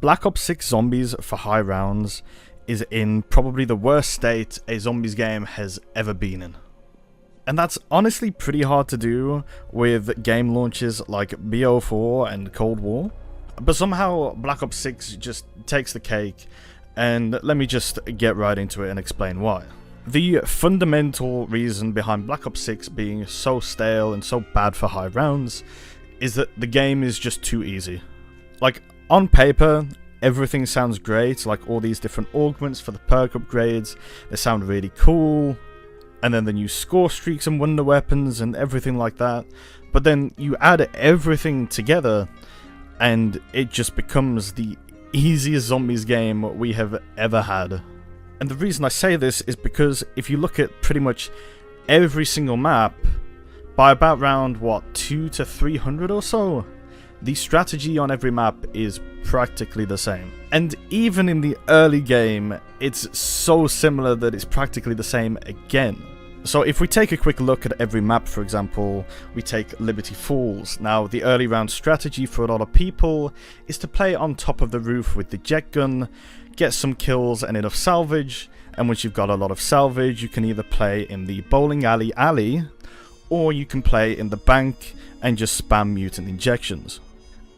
Black Ops 6 Zombies for high rounds is in probably the worst state a zombies game has ever been in. And that's honestly pretty hard to do with game launches like BO4 and Cold War. But somehow Black Ops 6 just takes the cake, and let me just get right into it and explain why. The fundamental reason behind Black Ops 6 being so stale and so bad for high rounds is that the game is just too easy. Like, on paper, everything sounds great, like all these different augments for the perk upgrades, they sound really cool, and then the new score streaks and wonder weapons and everything like that, but then you add everything together and it just becomes the easiest zombies game we have ever had. And the reason I say this is because if you look at pretty much every single map, by about round, 200 to 300 or so, the strategy on every map is practically the same. And even in the early game, it's so similar that it's practically the same again. So if we take a quick look at every map, for example, we take Liberty Falls. Now, the early round strategy for a lot of people is to play on top of the roof with the jet gun, get some kills and enough salvage, and once you've got a lot of salvage, you can either play in the bowling alley, or you can play in the bank and just spam mutant injections.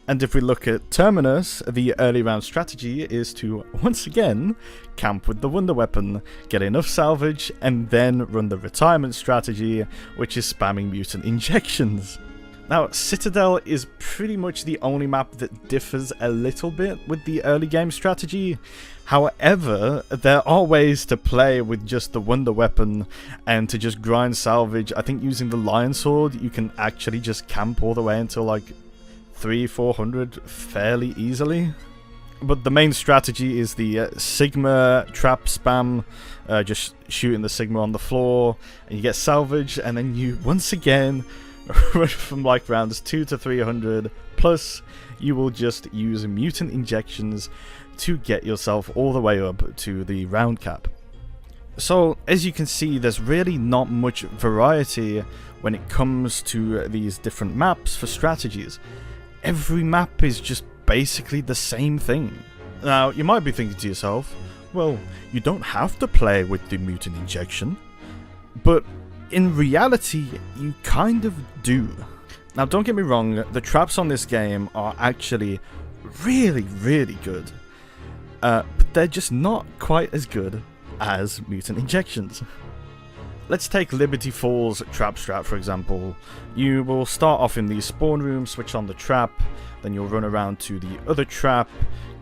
And if we look at Terminus, the early round strategy is to, once again, camp with the wonder weapon, get enough salvage, and then run the retirement strategy, which is spamming mutant injections. Now, Citadel is pretty much the only map that differs a little bit with the early game strategy. However, there are ways to play with just the wonder weapon and to just grind salvage. I think using the Lion Sword, you can actually just camp all the way until like 300-400 fairly easily. But the main strategy is the Sigma trap spam, just shooting the Sigma on the floor, and you get salvage, and then you once again run from like rounds 200 to 300, plus you will just use mutant injections to get yourself all the way up to the round cap. So as you can see, there's really not much variety when it comes to these different maps for strategies. Every map is just basically the same thing. Now, you might be thinking to yourself, well, you don't have to play with the mutant injection. But in reality, you kind of do. Now, don't get me wrong, the traps on this game are actually really, really good. But they're just not quite as good as mutant injections. Let's take Liberty Falls trap strat, for example. You will start off in the spawn room, switch on the trap, then you'll run around to the other trap,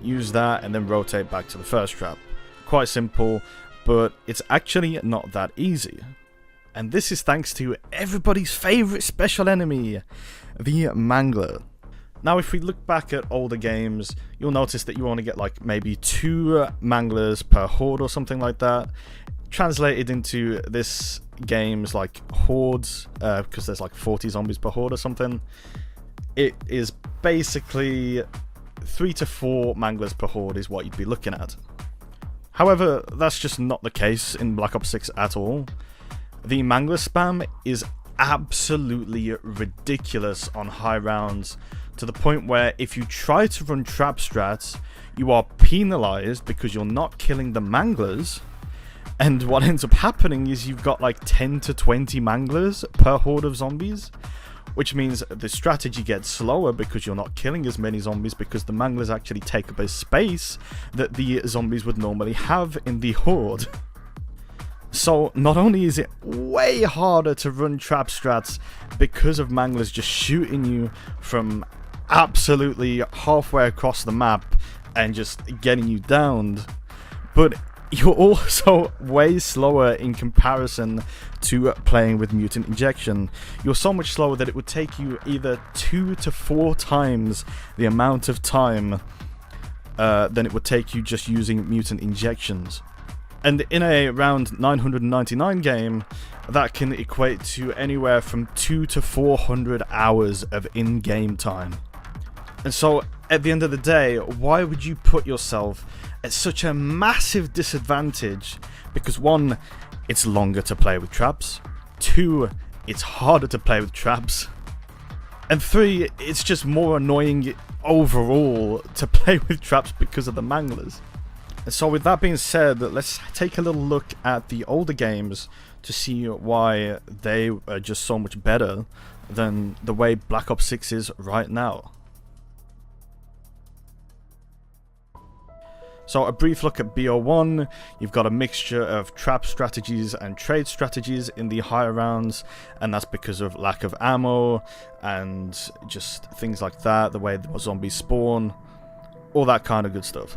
use that, and then rotate back to the first trap. Quite simple, but it's actually not that easy. And this is thanks to everybody's favourite special enemy, the Mangler. Now, if we look back at older games, you'll notice that you only get like maybe 2 Manglers per horde or something like that. Translated into this game's like hordes, because there's like 40 zombies per horde or something, it is basically 3 to 4 Manglers per horde is what you'd be looking at. However, that's just not the case in Black Ops 6 at all. The Mangler spam is absolutely ridiculous on high rounds, to the point where if you try to run trap strats, you are penalized because you're not killing the Manglers. And what ends up happening is you've got like 10 to 20 Manglers per horde of zombies, which means the strategy gets slower because you're not killing as many zombies, because the Manglers actually take up a space that the zombies would normally have in the horde. So not only is it way harder to run trap strats because of Manglers just shooting you from absolutely halfway across the map and just getting you downed, but you're also way slower in comparison to playing with mutant injection. You're so much slower that it would take you either 2 to 4 times the amount of time than it would take you just using mutant injections. And in a round 999 game, that can equate to anywhere from 200 to 400 hours of in-game time. And so, at the end of the day, why would you put yourself at such a massive disadvantage? Because 1, it's longer to play with traps. 2, it's harder to play with traps. And 3, it's just more annoying overall to play with traps because of the manglers. And so with that being said, let's take a little look at the older games to see why they are just so much better than the way Black Ops 6 is right now. So a brief look at BO1, you've got a mixture of trap strategies and trade strategies in the higher rounds, and that's because of lack of ammo and just things like that, the way the zombies spawn, all that kind of good stuff.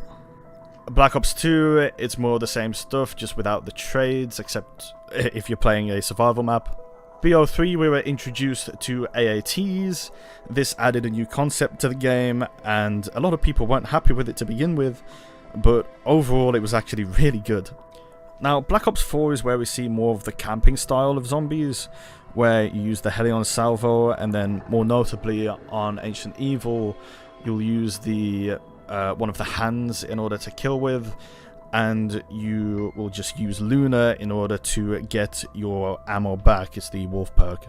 Black Ops 2, it's more of the same stuff, just without the trades, except if you're playing a survival map. BO3, we were introduced to AATs. This added a new concept to the game, and a lot of people weren't happy with it to begin with, but overall it was actually really good. Now, Black Ops 4 is where we see more of the camping style of zombies, where you use the Helion Salvo, and then more notably on Ancient Evil, you'll use the one of the hands in order to kill with, and you will just use Luna in order to get your ammo back. It's the Wolf perk.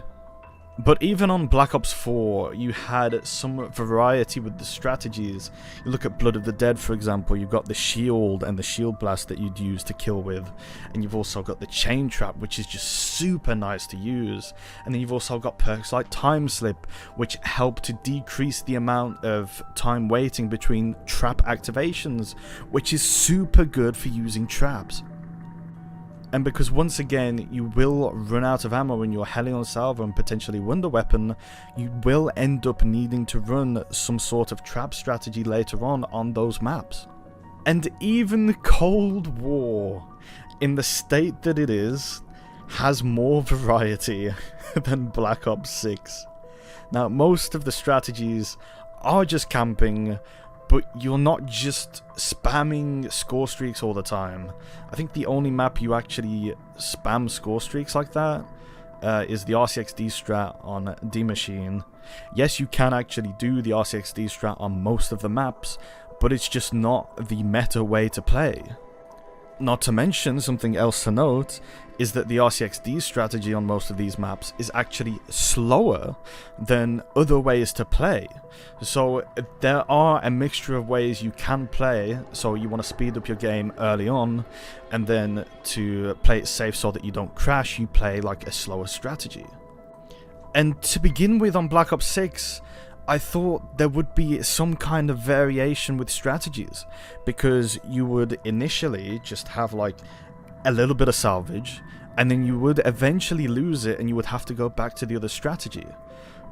But even on Black Ops 4, you had some variety with the strategies. You look at Blood of the Dead, for example, you've got the shield and the shield blast that you'd use to kill with. And you've also got the chain trap, which is just super nice to use. And then you've also got perks like Time Slip, which help to decrease the amount of time waiting between trap activations, which is super good for using traps. And because once again, you will run out of ammo in your Helion Salvo and potentially Wonder Weapon, you will end up needing to run some sort of trap strategy later on those maps. And even Cold War, in the state that it is, has more variety than Black Ops 6. Now, most of the strategies are just camping, but you're not just spamming score streaks all the time. I think the only map you actually spam score streaks like that is the RCXD strat on D-Machine. Yes, you can actually do the RCXD strat on most of the maps, but it's just not the meta way to play. Not to mention, something else to note is that the RCXD strategy on most of these maps is actually slower than other ways to play. So there are a mixture of ways you can play, so you want to speed up your game early on, and then to play it safe so that you don't crash, you play like a slower strategy. And to begin with on Black Ops 6, I thought there would be some kind of variation with strategies, because you would initially just have like a little bit of salvage, and then you would eventually lose it and you would have to go back to the other strategy.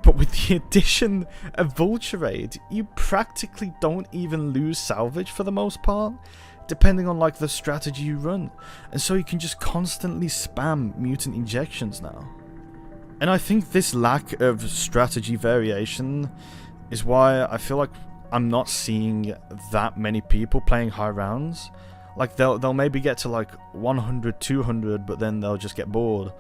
But with the addition of Vulture Raid, you practically don't even lose salvage for the most part, depending on like the strategy you run, and so you can just constantly spam mutant injections now. And I think this lack of strategy variation is why I feel like I'm not seeing that many people playing high rounds. Like they'll maybe get to like 100, 200, but then they'll just get bored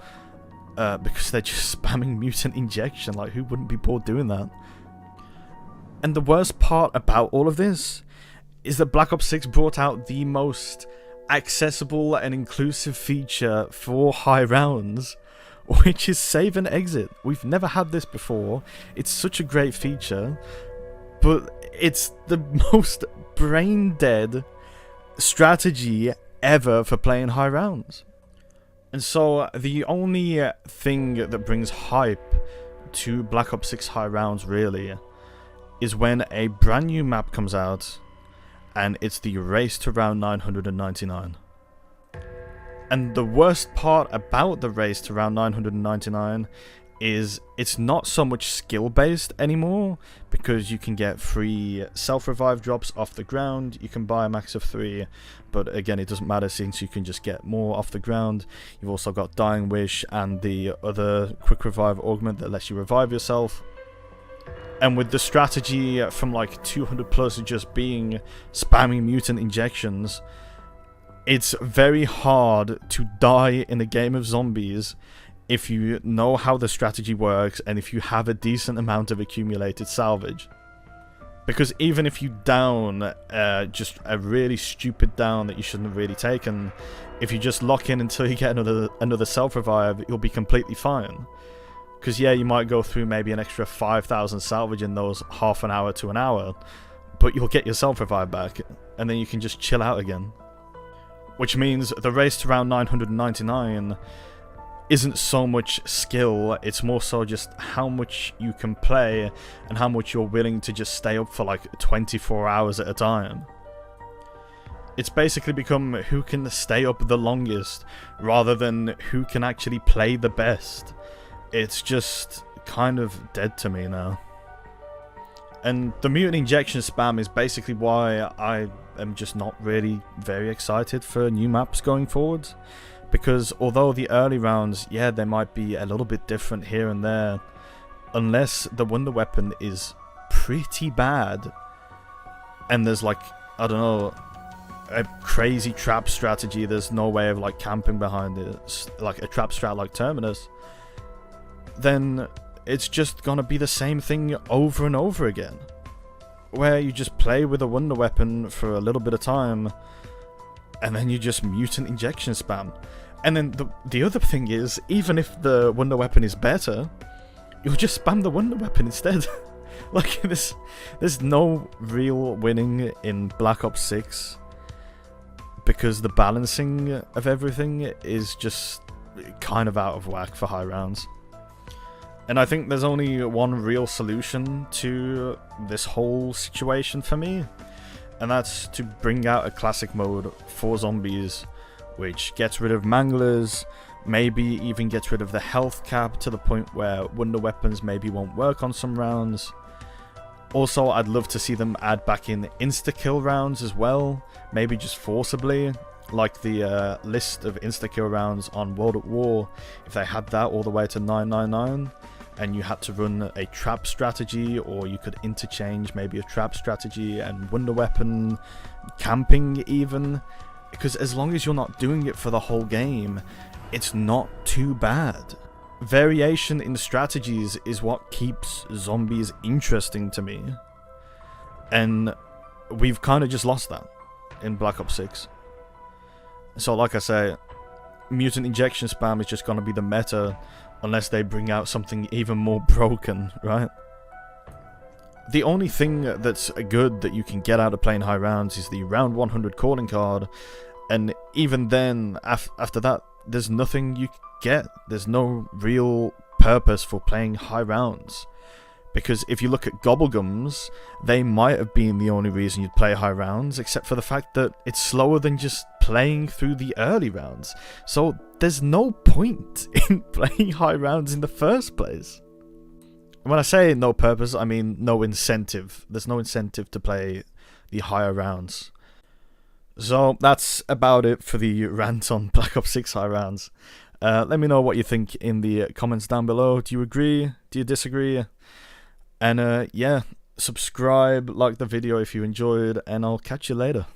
because they're just spamming mutant injection. Like, who wouldn't be bored doing that? And the worst part about all of this is that Black Ops 6 brought out the most accessible and inclusive feature for high rounds, which is save and exit. We've never had this before. It's such a great feature, but it's the most brain dead strategy ever for playing high rounds. And so the only thing that brings hype to Black Ops 6 high rounds really is when a brand new map comes out, and it's the race to round 999. And the worst part about the race to round 999 is it's not so much skill based anymore, because you can get free self-revive drops off the ground. You can buy a max of 3, but again, it doesn't matter since you can just get more off the ground. You've also got Dying Wish and the other quick revive augment that lets you revive yourself. And with the strategy from like 200 plus just being spamming mutant injections, it's very hard to die in a game of zombies if you know how the strategy works and if you have a decent amount of accumulated salvage. Because even if you down just a really stupid down that you shouldn't have really taken, if you just lock in until you get another self-revive, you'll be completely fine. Because yeah, you might go through maybe an extra 5,000 salvage in those half an hour to an hour, but you'll get your self revive back, and then you can just chill out again. Which means the race to round 999 isn't so much skill, it's more so just how much you can play and how much you're willing to just stay up for like 24 hours at a time. It's basically become who can stay up the longest rather than who can actually play the best. It's just kind of dead to me now. And the mutant injection spam is basically why I am just not really very excited for new maps going forward. Because although the early rounds, yeah, they might be a little bit different here and there, unless the wonder weapon is pretty bad, and there's like, I don't know, a crazy trap strategy, there's no way of like camping behind it, like a trap strat like Terminus, then it's just gonna be the same thing over and over again, where you just play with a wonder weapon for a little bit of time, and then you just mutant injection spam. And then the other thing is, even if the wonder weapon is better, you'll just spam the wonder weapon instead. Like, there's no real winning in Black Ops 6, because the balancing of everything is just kind of out of whack for high rounds. And I think there's only one real solution to this whole situation for me, and that's to bring out a classic mode for zombies, which gets rid of manglers, maybe even gets rid of the health cap to the point where wonder weapons maybe won't work on some rounds. Also, I'd love to see them add back in insta-kill rounds as well, maybe just forcibly, like the list of insta-kill rounds on World at War, if they had that all the way to 999, and you had to run a trap strategy, or you could interchange maybe a trap strategy and wonder weapon, camping even, because as long as you're not doing it for the whole game, it's not too bad. Variation in strategies is what keeps zombies interesting to me, and we've kind of just lost that in Black Ops 6. So like I say, mutant injection spam is just going to be the meta unless they bring out something even more broken, right? The only thing that's good that you can get out of playing high rounds is the round 100 calling card, and even then, after that, there's nothing you get. There's no real purpose for playing high rounds. Because if you look at Gobblegums, they might have been the only reason you'd play high rounds, except for the fact that it's slower than just playing through the early rounds. So there's no point in playing high rounds in the first place. When I say no purpose, I mean no incentive. There's no incentive to play the higher rounds. So that's about it for the rant on Black Ops 6 high rounds. Let me know what you think in the comments down below. Do you agree? Do you disagree? And yeah, subscribe, like the video if you enjoyed, and I'll catch you later.